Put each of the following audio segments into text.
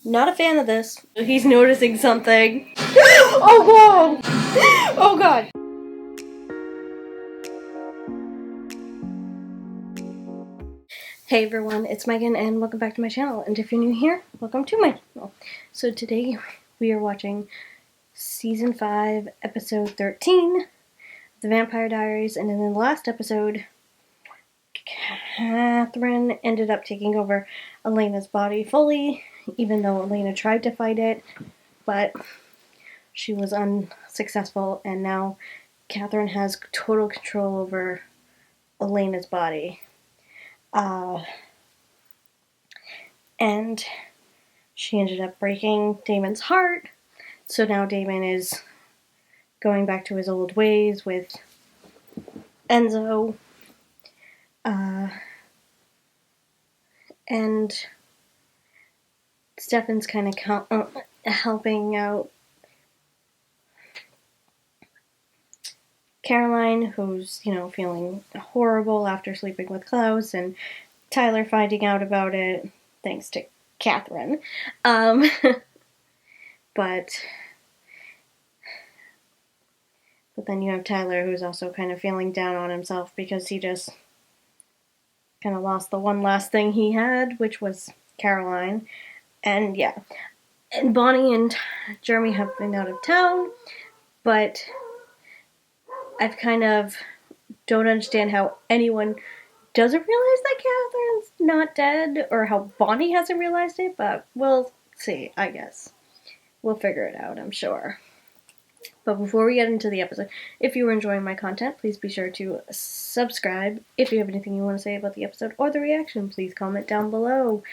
Not a fan of this. He's noticing something. Oh, whoa! Oh, God. Hey everyone, it's Megan and welcome back to my channel. And if you're new here, welcome to my channel. So today we are watching Season 5, Episode 13, The Vampire Diaries. And in the last episode, Catherine ended up taking over Elena's body fully, even though Elena tried to fight it, but she was unsuccessful, and now Catherine has total control over Elena's body. And she ended up breaking Damon's heart, so now Damon is going back to his old ways with Enzo. And Stefan's kind of helping out Caroline, who's, feeling horrible after sleeping with Klaus, and Tyler finding out about it, thanks to Catherine. But then you have Tyler, who's also kind of feeling down on himself because he just kind of lost the one last thing he had, which was Caroline. And yeah, and Bonnie and Jeremy have been out of town, but I've kind of don't understand how anyone doesn't realize that Catherine's not dead, or how Bonnie hasn't realized it, but we'll see, I guess. We'll figure it out, I'm sure. But before we get into the episode, if you are enjoying my content, please be sure to subscribe. If you have anything you want to say about the episode or the reaction, please comment down below.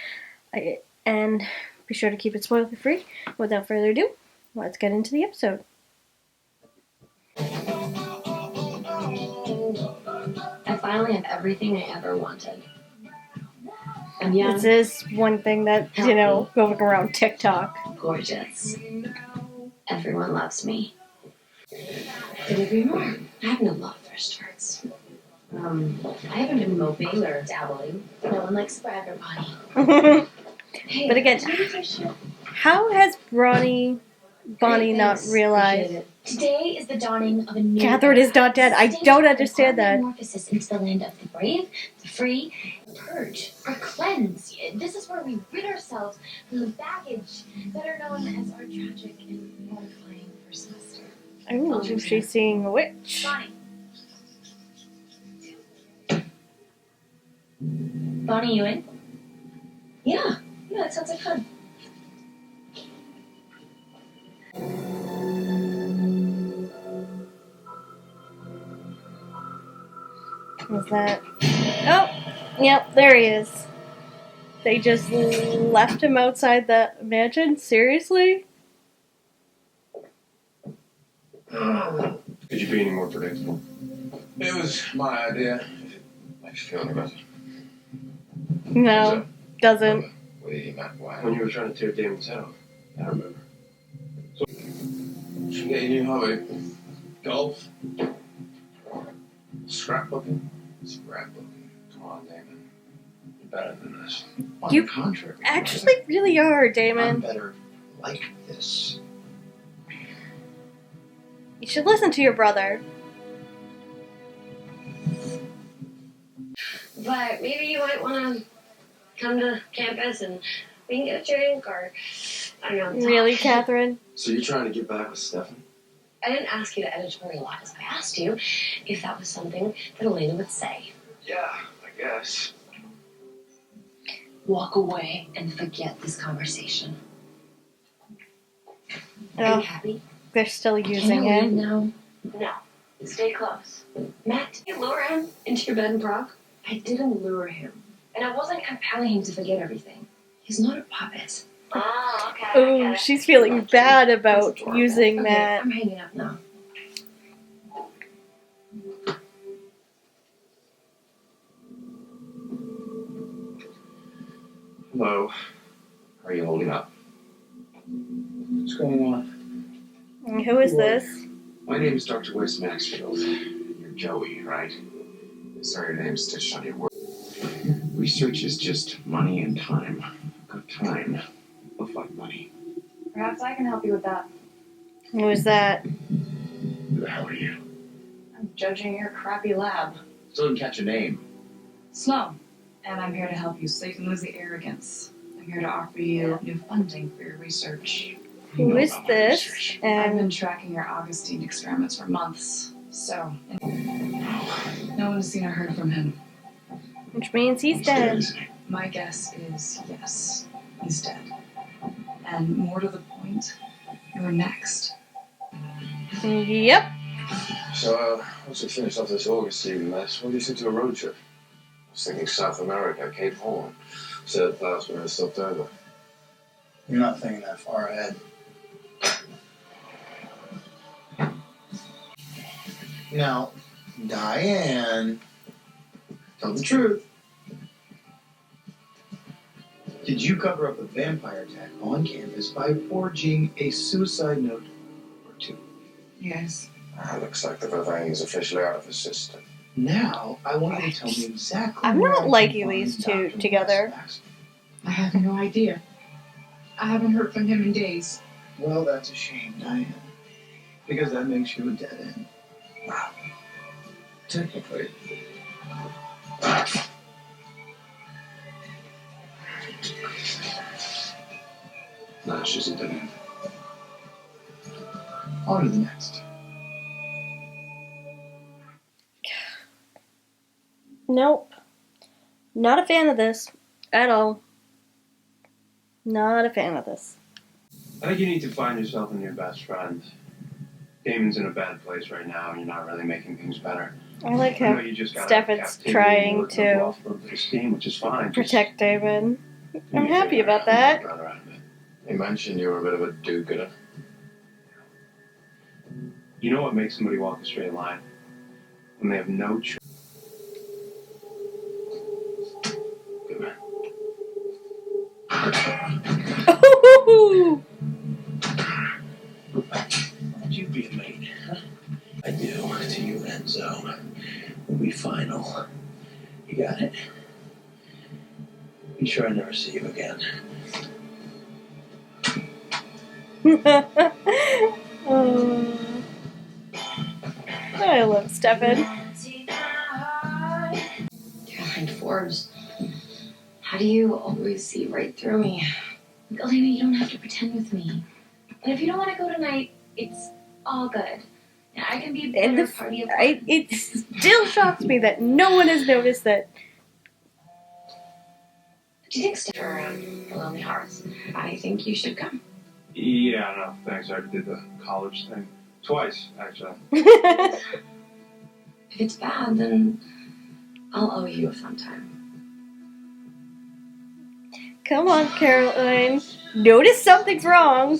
And be sure to keep it spoiler free. Without further ado, let's get into the episode. I finally have everything I ever wanted. I'm young. This is one thing that, going around TikTok. Gorgeous. Everyone loves me. Could there be more? I have no love for starts. I haven't been moping or dabbling. No one likes to brag or Bonnie. Hey, but again, how has Bonnie not realized? Today is the dawning of a new Catherine is not dead. I don't understand that. Metamorphosis into the land of the brave, the free, purge, or cleanse. This is where we rid ourselves from the baggage that are known as our tragic and mortifying first semester. Oh, she's seeing a witch. Bonnie, you in? Yeah, that sounds like fun. Was that? Oh, yep, there he is. They just left him outside the mansion? Seriously? Could you be any more predictable? It was my idea. If it makes you feel any better. No, doesn't. When you were trying to tear Damon's head off, I remember. So, should get a new hobby. Golf. Scrapbooking. Come on, Damon. You're better than this. On the contrary, actually really are, I'm Damon. better like this. You should listen to your brother. But maybe you might want to come to campus and we can get a drink, or I don't know. Really, Catherine? So you're trying to get back with Stefan? I didn't ask you to editorialize. I asked you if that was something that Elena would say. Yeah, I guess. Walk away and forget this conversation. Are Oh, you happy? they're still using Can you leave him. now? No. Stay close. Matt, did you lure him into your bed in Prague? I didn't lure him. And I wasn't compelling him to forget everything. He's not a puppet. Oh, okay. Ooh, she's feeling bad about using Okay, that. I'm hanging up now. Hello. How are you holding up? What's going on? Who is this? My name is Dr. Wes Maxfield. You're Joey, right? Sorry, your name's stitched on your word. Research is just money and time. I've got time. I'll find money. Perhaps I can help you with that. Who is that? Who the hell are you? I'm judging your crappy lab. Still didn't catch a name. Snow. And I'm here to help you so you can lose the arrogance. I'm here to offer you new funding for your research. You Who know is about my this? research. I've been And tracking your Augustine experiments for months. So, no one's seen or heard from him. which means he's He's dead, dead. isn't he? My guess is yes, he's dead. And more to the point, you're next. Yep. So, once we finish off this Augustine mess, what do you think to a road trip? I was thinking South America, Cape Horn. Said at last when I stopped over. You're not thinking that far ahead. Now, Diane, tell the truth. Did you cover up a vampire attack on campus by forging a suicide note or two? Yes. Looks like the Bavang is officially out of his system. Now, I want you to tell me exactly. I'm where not I can liking find these two Dr. together. Westmax. I have no idea. I haven't heard from him in days. Well, that's a shame, Diane. Because that makes you a dead end. Technically. No, she's a dead end. On to the next. Nope. Not a fan of this. At all. Not a fan of this. I think you need to find yourself a new best friend. Damon's in a bad place right now, and you're not really making things better. I like I know how you just got Stefan's trying to steam, which is fine. protect David. I'm happy about that. They mentioned you were a bit of a do-gooder. You know what makes somebody walk a straight line? When they have no choice. Good man. Would you be a mate? Huh? I do. To you, Enzo. We'll be final. You got it? Be sure I never see you again. Oh. I love Stefan. Caroline Forbes, how do you always see right through me? Olivia, you don't have to pretend with me. And if you don't want to go tonight, it's all good. And I can be a And better party of one. it still shocks me that no one has noticed that. Do you think Steph around the Lonely Hearts? I think you should come. Yeah, no, thanks. I already did the college thing. Twice, actually. If it's bad, then I'll owe you a fun time. Come on, Caroline. Notice something's wrong.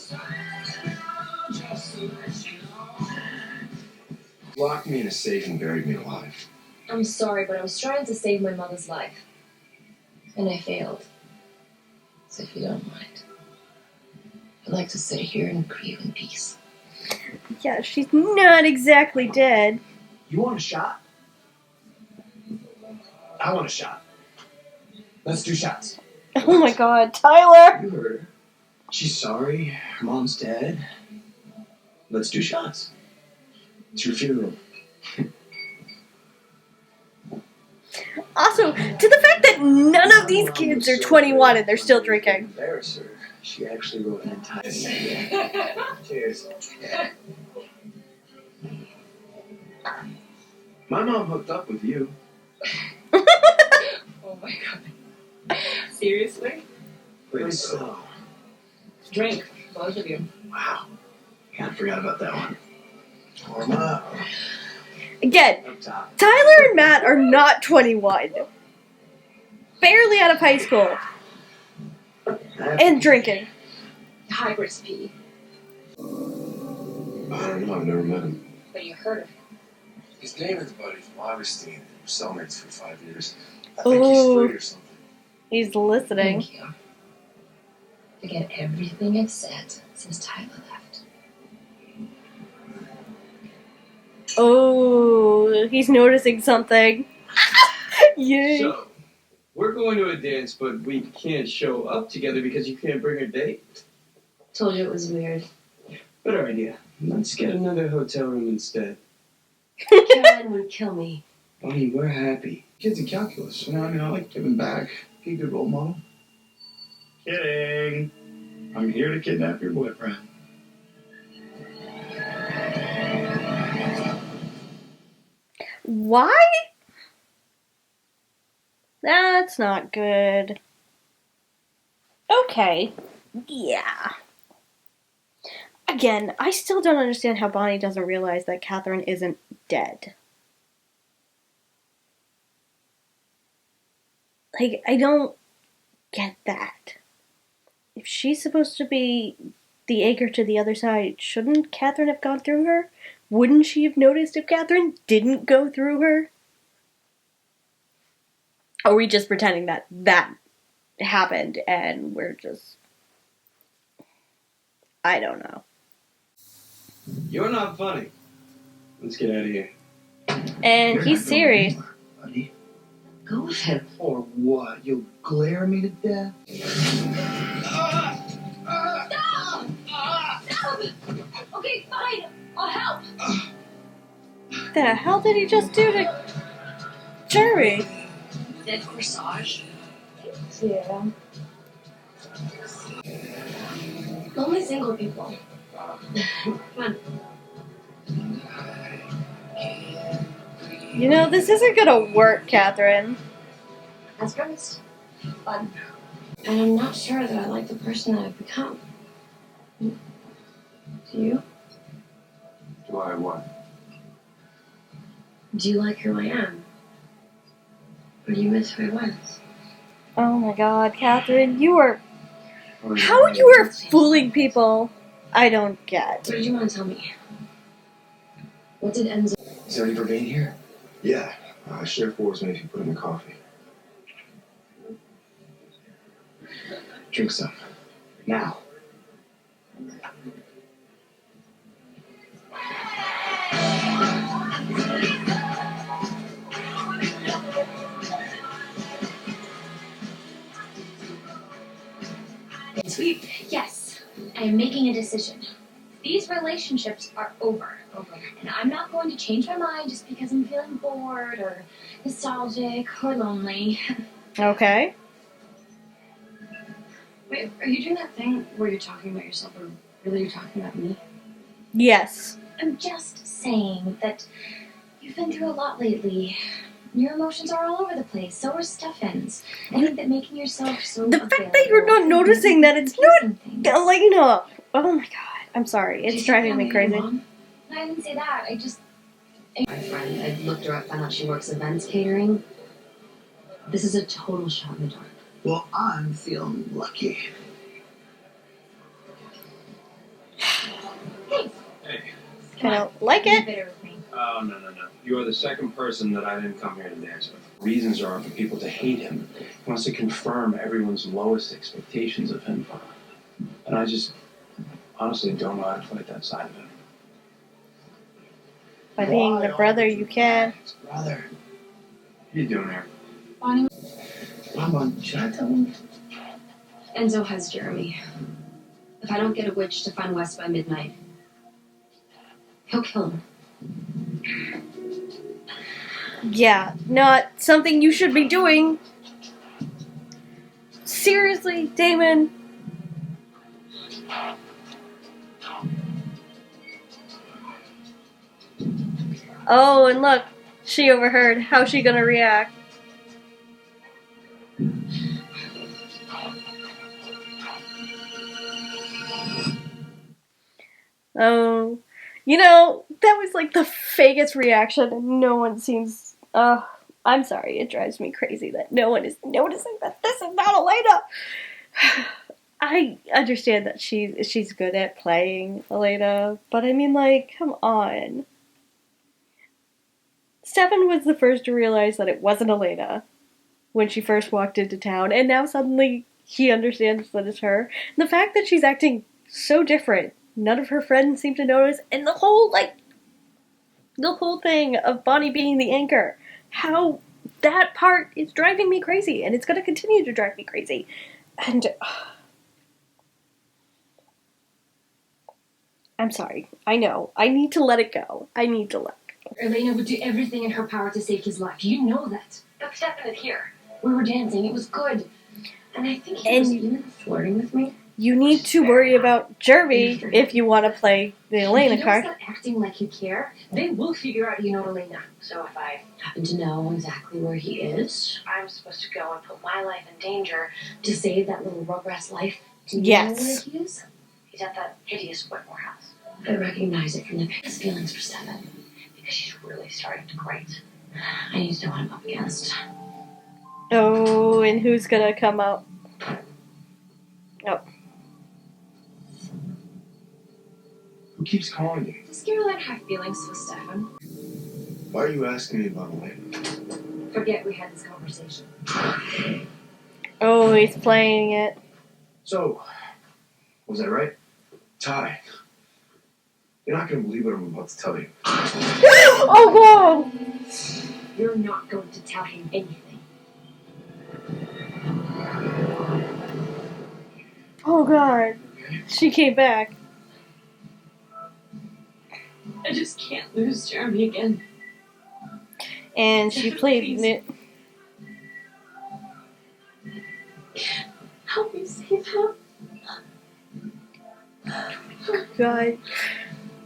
Locked me in a safe and buried me alive. I'm sorry, but I was trying to save my mother's life. And I failed. So if you don't mind, I'd like to sit here and grieve in peace. Yeah, she's not exactly dead. You want a shot? I want a shot. Let's do shots. Oh my god, Tyler! You heard her. She's sorry. Her mom's dead. Let's do shots. It's your funeral. Also, to the fact that none of these kids are 21 and they're still drinking. Embarrass her. She actually wrote an entire. Cheers. My mom hooked up with you. Oh my god. Seriously? Wait, so. Drink, both of you. Wow. Kinda forgot about that one. Warm up. Again, Up top. Tyler and Matt are not 21. Barely out of high school. And drinking. Hybrid's P. I don't know, I've never met him. But you heard of him. His name is Buddy from Augustine. We're cellmates for 5 years. I think he's Ooh. 3 or something. He's listening. Thank you. Forget everything I've said since Tyler left. Oh, he's noticing something. Yay. So, we're going to a dance, but we can't show up together because you can't bring a date? Told you it was weird. Better idea. Let's get another hotel room instead. Caroline would kill me. Bonnie, we're happy. Kids in calculus. You know, I like giving back. Be a good role model. Kidding. I'm here to kidnap your boyfriend. Why? That's not good. Okay. Yeah. Again, I still don't understand how Bonnie doesn't realize that Catherine isn't dead. Like, I don't get that. If she's supposed to be the anchor to the other side, shouldn't Catherine have gone through her? Wouldn't she have noticed if Catherine didn't go through her? Or are we just pretending that that happened and we're just... I don't know. You're not funny. Let's get out of here. And You're he's not going serious. anywhere, buddy. Go with him. Or what? You'll glare me to death? Stop! Stop! Okay, fine. I'll help. The hell did he just do to Jerry? That corsage. Yeah. Only single people. Come on. You know, this isn't gonna work, Catherine. As promised. Fun. And I'm not sure that I like the person that I've become. Do you? Do I what? Do you like who I am? Or do you miss who I was? Oh my god, Catherine, you are... How you are fooling people, I don't get. What did you want to tell me? What did Enzo... Is there any vervain here? Yeah. Share 4 with me if you put in the coffee. Drink some. Now. Sweet. Yes. I am making a decision. These relationships are over. And I'm not going to change my mind just because I'm feeling bored or nostalgic or lonely. Okay. Wait, are you doing that thing where you're talking about yourself or really you're talking about me? Yes. I'm just saying that you've been through a lot lately. Your emotions are all over the place. So are Stefan's. I think that making yourself so The fact that you're not noticing that it's not Elena. Oh my god. I'm sorry. It's driving me crazy. Mom? I didn't say that. I just... My friend, I looked her up, found out she works events catering. This is a total shot in the dark. Well, I'm feeling lucky. Hey, Hey. I don't like it. bitter with me. Oh, no. You are the second person that I didn't come here to dance with. Reasons are for people to hate him. He wants to confirm everyone's lowest expectations of him. And I just honestly don't know how to fight that side of him. By being the brother you can. Brother. What are you doing here? Bonnie, Mom, should I tell him? Enzo has Jeremy. If I don't get a witch to find Wes by midnight, he'll kill him. Yeah, not something you should be doing. Seriously, Damon. Oh, and look, she overheard. How's she gonna react? Oh, you know, that was like the fakest reaction, and no one seems. I'm sorry, it drives me crazy that no one is noticing that this is not Elena. I understand that she's good at playing Elena, but I mean, like, come on. Stefan was the first to realize that it wasn't Elena when she first walked into town, and now suddenly he understands that it's her. And the fact that she's acting so different, none of her friends seem to notice, and the whole thing of Bonnie being the anchor, how that part is driving me crazy, and it's going to continue to drive me crazy. And I'm sorry. I know. I need to let it go. I need to let it go. Elena would do everything in her power to save his life. You know that. But Stefan is here. We were dancing. It was good. And I think he was even flirting with me. You need to worry about Jeremy if you want to play the Elena if you card. Stop acting like you care, they will figure out you know Elena. So if I happen to know exactly where he is, I'm supposed to go and put my life in danger to save that little Rugrats life. Do you know where he is? He's at that hideous Whitmore house. I recognize it from the his feelings for Stefan. Because she's really starting to grate. I need to know what I'm up against. Oh, and who's gonna come out? Oh. Who keeps calling you? Does Caroline have feelings for Stefan? Why are you asking me about Elena? Forget we had this conversation. Oh, he's playing it. So, was that right? Ty, you're not going to believe what I'm about to tell you. Oh, God! You're not going to tell him anything. Oh, God. She came back. I just can't lose Jeremy again. And she played it. Help me save him. God.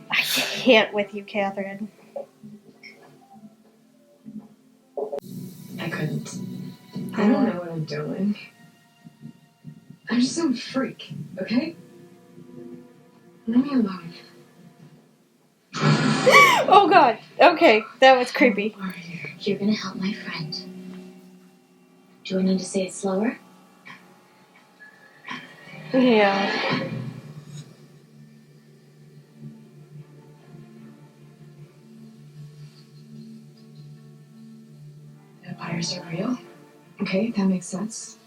I can't with you, Catherine. I couldn't. I don't know what I'm doing. I'm just some freak, okay? Leave me alone. Oh, God. Okay, that was creepy. You're gonna help my friend. Do I need to say it slower? Yeah. Vampires are real. Okay, that makes sense.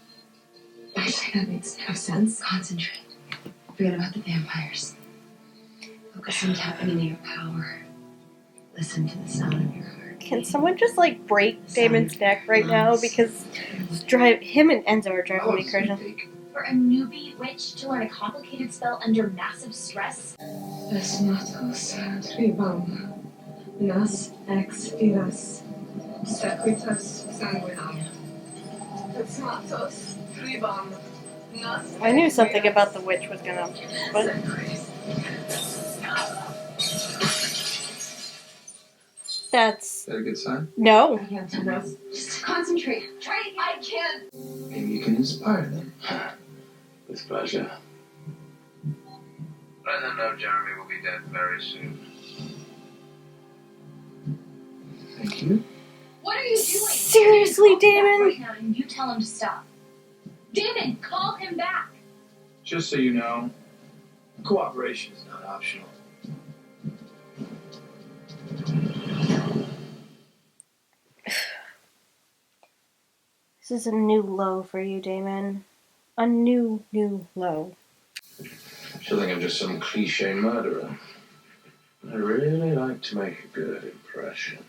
Actually, that makes no sense. Concentrate. Forget about the vampires. Focus on tapping into your power. Listen to the sound of your heart. Can someone just, like, break Damon's neck right now? Because him and Enzo are driving me crazy. For a newbie witch to learn a complicated spell under massive stress? Vesmatos tribam. Nas ex viras. Sequitas sanguinam. Vesmatos tribam. I knew something about the witch was gonna... But that's... Is that a good sign? No. I can't do this. Just concentrate. Try. I can't. Maybe you can inspire them. With pleasure. Let them know Jeremy will be dead very soon. Thank you. What are you doing? Seriously, Damon? Right now, and you tell him to stop. Damon, call him back. Just so you know, cooperation is not optional. This is a new low for you, Damon. A new low. She'll think I'm just some cliche murderer. I really like to make a good impression,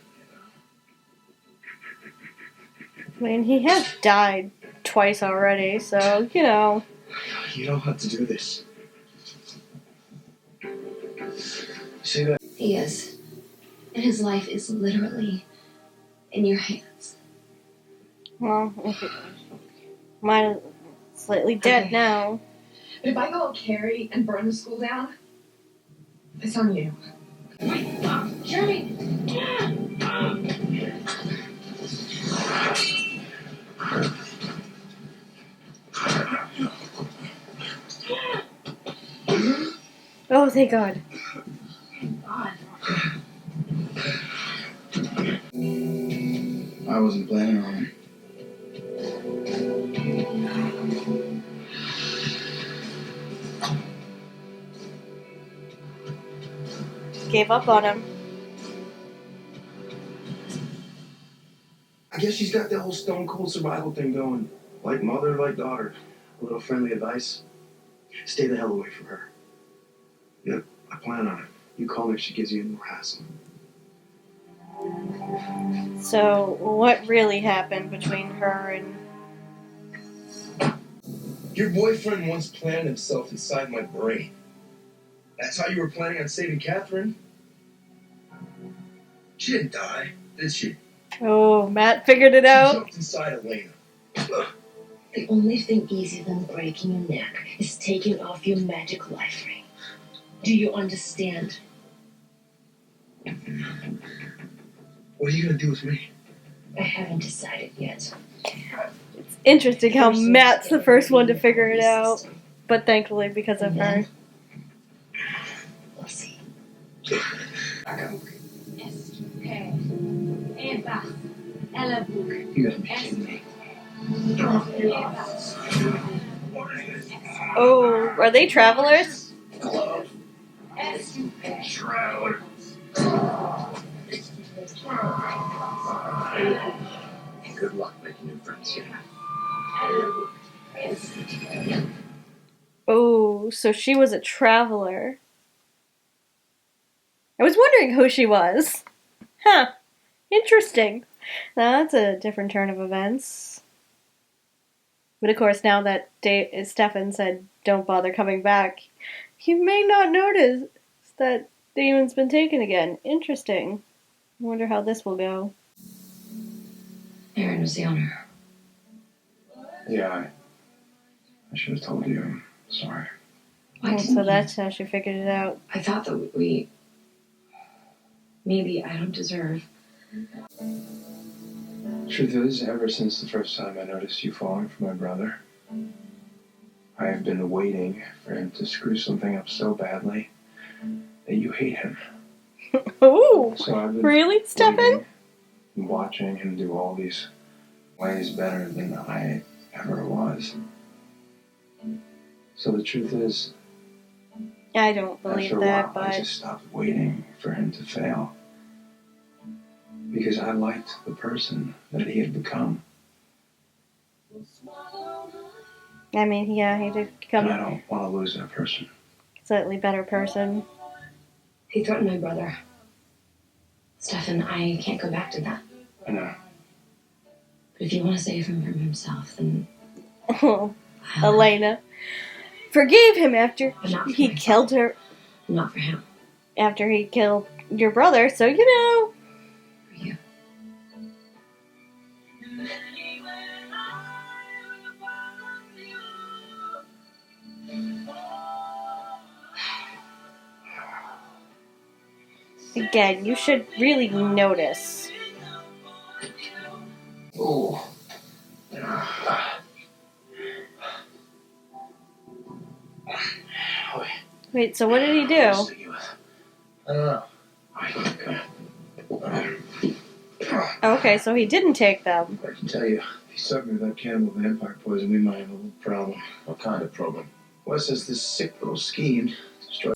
I mean, he has died twice already, so, you know. You don't have to do this. See that? He is. And his life is literally in your hands. Well, mine is slightly dead now. But if I go Carrie and burn the school down, it's on you. Wait, Jeremy! Oh, thank God. Thank God. I wasn't planning on it. Gave up on him. I guess she's got the whole stone cold survival thing going. Like mother, like daughter. A little friendly advice. Stay the hell away from her. Yep, I plan on it. You call her if she gives you any more hassle. So, what really happened between her and... Your boyfriend once planted himself inside my brain. That's how you were planning on saving Catherine? She didn't die, did she? Oh, Matt figured it She out. jumped inside Elena. The only thing easier than breaking your neck is taking off your magic life ring. Do you understand? What are you gonna do with me? I haven't decided yet. Interesting how Matt's the first one to figure it out. But thankfully, because of her. We'll see. Eva, Ella Book. You gotta be kidding me. Oh, are they travelers? Traveler. Good luck making new friends here. Oh, so she was a traveler. I was wondering who she was. Huh. Interesting. Now, that's a different turn of events. But of course, now that Stefan said don't bother coming back, you may not notice that Damon's been taken again. Interesting. I wonder how this will go. Aaron was the owner. Yeah, I should have told you. I'm sorry. Why didn't So you? that's how she figured it out. I thought that we... Maybe I don't deserve. Truth is, ever since the first time I noticed you falling for my brother, I have been waiting for him to screw something up so badly that you hate him. Ooh, So I've been really, Stefan? waiting and watching him do all these ways better than I ever was. So the truth is, I don't believe after a that, while, I but just stopped waiting for him to fail. Because I liked the person that he had become. I mean, yeah, he did And I become don't want to lose that person. a slightly better person. He threatened my brother. Stefan, I can't go back to that. I know. But if you want to save him from himself, then... Oh, Elena forgave him after But not for he myself. killed her. Not for him. After he killed your brother, so you know. For you. Again, you should really notice. Oh. Wait, so what did he do? I don't know. Okay, so he didn't take them. I can tell you, if he stuck me with that cannibal vampire poison, we might have a little problem. What kind of problem? Wes has this sick little scheme to try.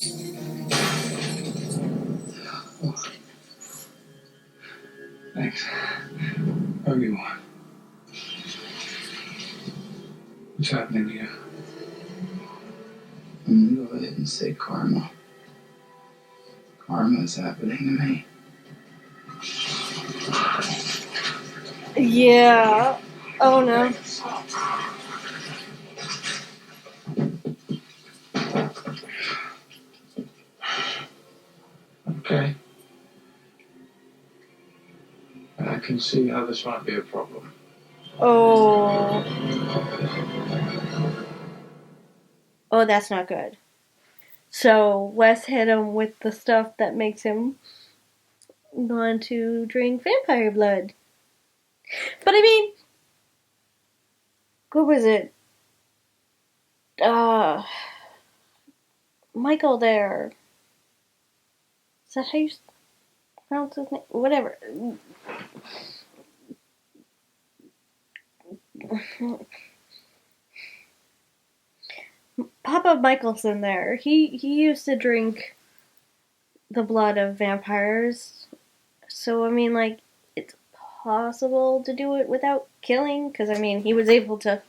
Thanks. Whatever you want. What's happening to you? I'm gonna go ahead and say karma. Karma is happening to me. Yeah. Oh no. Okay. I can see how this might be a problem. Oh. Oh, that's not good. So Wes hit him with the stuff that makes him want to drink vampire blood. But I mean, what was it? Michael there. Is that how you pronounce his name? Whatever. Papa Michelson there. He used to drink the blood of vampires. So I mean, like, it's possible to do it without killing, because I mean, he was able to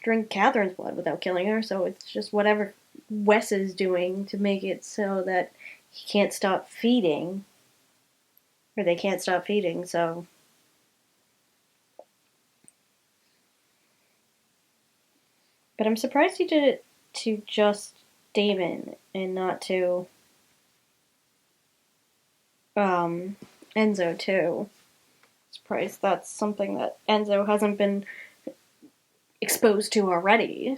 drink Catherine's blood without killing her, so it's just whatever Wes is doing to make it so that he can't stop feeding. Or they can't stop feeding, so. But I'm surprised he did it to just Damon and not to Enzo too. Surprised that's something that Enzo hasn't been exposed to already.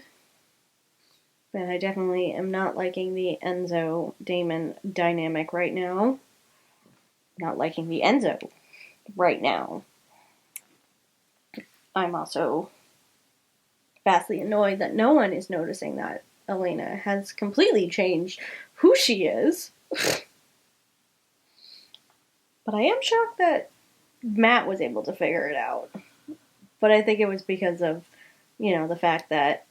But I definitely am not liking the Enzo-Damon dynamic right now. Not liking the Enzo right now. I'm also vastly annoyed that no one is noticing that Elena has completely changed who she is. But I am shocked that Matt was able to figure it out. But I think it was because of, the fact that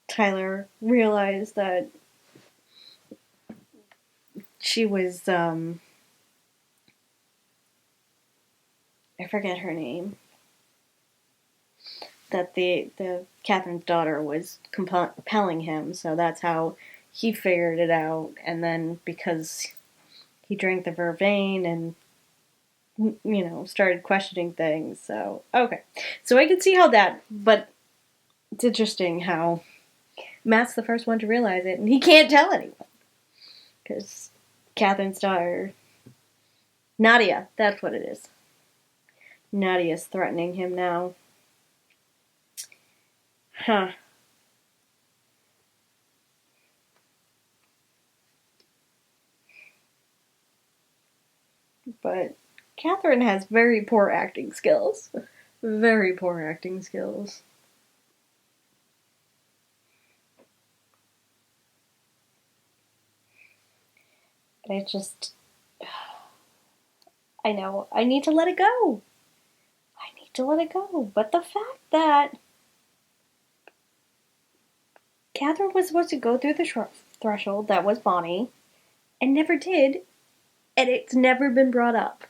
Tyler realized that she was, I forget her name, that the Catherine's daughter was compelling him, so that's how he figured it out. And then because he drank the vervain and started questioning things. So okay, so I can see how that, but it's interesting how Matt's the first one to realize it, and he can't tell anyone because Catherine's daughter, Nadia, that's what it is. Nadia's threatening him now. Huh. But Catherine has very poor acting skills. Very poor acting skills. I just... I know, I need to let it go. I need to let it go. But the fact that Catherine was supposed to go through the threshold that was Bonnie, and never did, and it's never been brought up.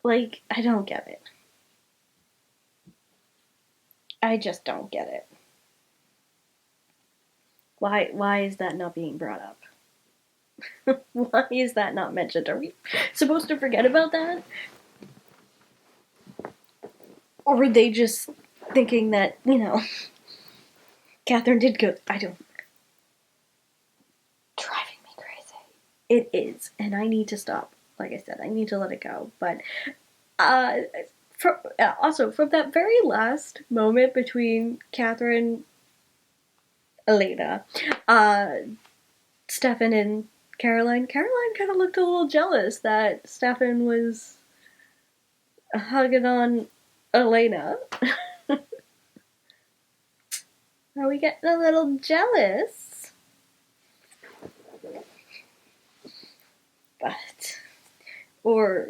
Like, I don't get it. I just don't get it. Why is that not being brought up? Why is that not mentioned? Are we supposed to forget about that? Or were they just thinking that, Catherine did go... I don't... Driving me crazy. It is, and I need to stop. Like I said, I need to let it go. But, also, from that very last moment between Catherine, Elena, Stefan and Caroline kind of looked a little jealous that Stefan was hugging on Elena. Are we getting a little jealous? But, or,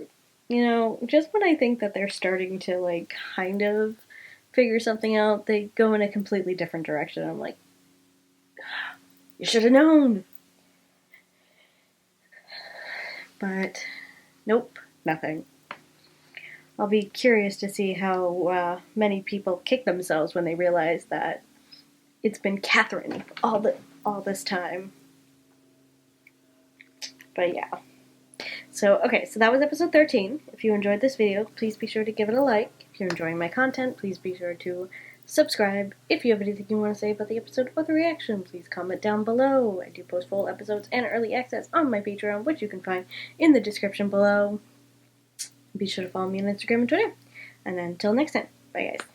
just when I think that they're starting to, kind of figure something out, they go in a completely different direction. I'm like, you should have known. But, nope, nothing. I'll be curious to see how many people kick themselves when they realize that it's been Catherine all this time. But yeah. So, okay, so that was episode 13. If you enjoyed this video, please be sure to give it a like. If you're enjoying my content, please be sure to subscribe. If you have anything you want to say about the episode or the reaction, please comment down below. I do post full episodes and early access on my Patreon, which you can find in the description below. Be sure to follow me on Instagram and Twitter. And until next time, bye guys.